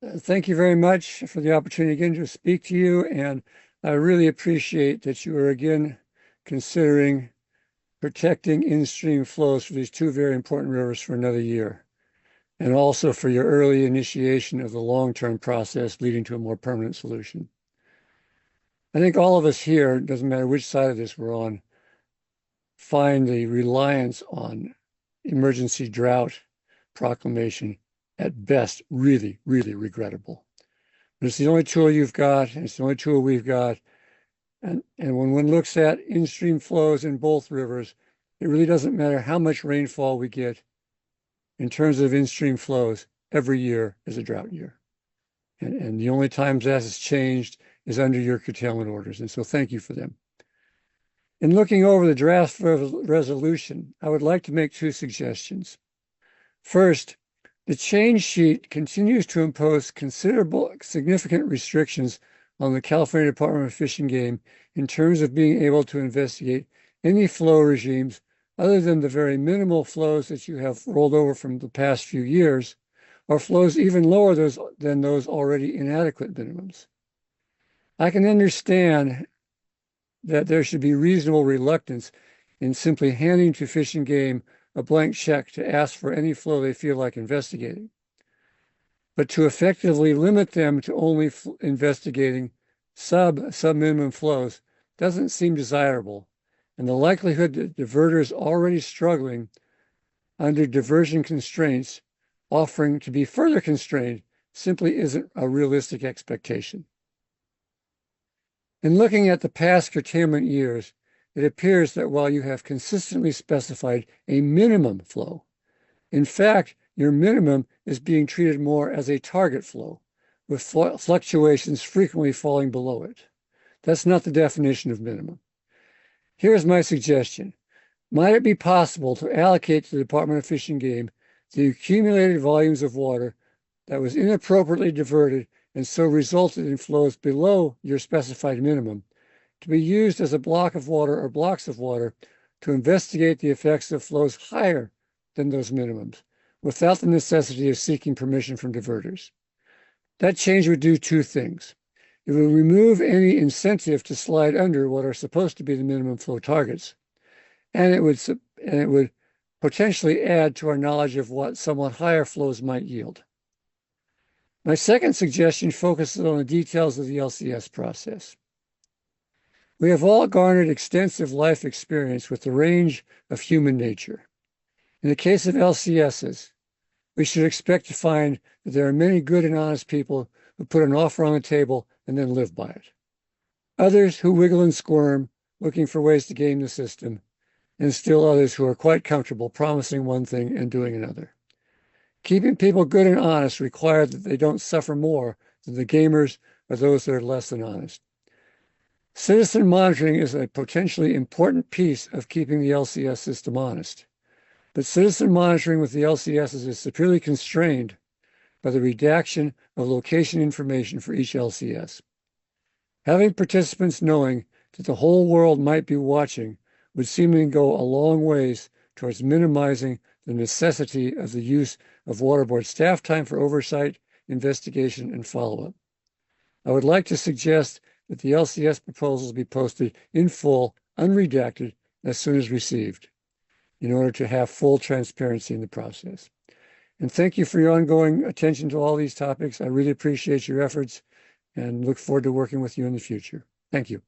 Thank you very much for the opportunity again to speak to you, and I really appreciate that you are again considering protecting in-stream flows for these two very important rivers for another year, and also for your early initiation of the long-term process leading to a more permanent solution. I think all of us here, doesn't matter which side of this we're on, find the reliance on emergency drought proclamation at best really, really regrettable. But it's the only tool you've got, and it's the only tool we've got. And when one looks at in-stream flows in both rivers, it really doesn't matter how much rainfall we get in terms of in-stream flows. Every year is a drought year. And the only times that has changed is under your curtailment orders. And so thank you for them. In looking over the draft resolution, I would like to make two suggestions. First, the change sheet continues to impose significant restrictions on the California Department of Fish and Game in terms of being able to investigate any flow regimes other than the very minimal flows that you have rolled over from the past few years, or flows even lower than those already inadequate minimums. I can understand that there should be reasonable reluctance in simply handing to Fish and Game a blank check to ask for any flow they feel like investigating. But to effectively limit them to only investigating sub-minimum flows doesn't seem desirable, and the likelihood that diverters already struggling under diversion constraints offering to be further constrained simply isn't a realistic expectation. In looking at the past curtailment years, it appears that while you have consistently specified a minimum flow, in fact, your minimum is being treated more as a target flow, with fluctuations frequently falling below it. That's not the definition of minimum. Here's my suggestion. Might it be possible to allocate to the Department of Fish and Game the accumulated volumes of water that was inappropriately diverted and so resulted in flows below your specified minimum to be used as a block of water or blocks of water to investigate the effects of flows higher than those minimums without the necessity of seeking permission from diverters? That change would do two things. It would remove any incentive to slide under what are supposed to be the minimum flow targets, and it would potentially add to our knowledge of what somewhat higher flows might yield. My second suggestion focuses on the details of the LCS process. We have all garnered extensive life experience with the range of human nature. In the case of LCSs, we should expect to find that there are many good and honest people who put an offer on the table and then live by it. Others who wiggle and squirm, looking for ways to game the system, and still others who are quite comfortable promising one thing and doing another. Keeping people good and honest requires that they don't suffer more than the gamers or those that are less than honest. Citizen monitoring is a potentially important piece of keeping the LCS system honest, but citizen monitoring with the LCSs is severely constrained by the redaction of location information for each LCS. Having participants knowing that the whole world might be watching would seemingly go a long ways towards minimizing the necessity of the use of water board staff time for oversight, investigation, and follow-up. I would like to suggest that the LCS proposals be posted in full, unredacted, as soon as received, in order to have full transparency in the process. And thank you for your ongoing attention to all these topics. I really appreciate your efforts and look forward to working with you in the future. Thank you.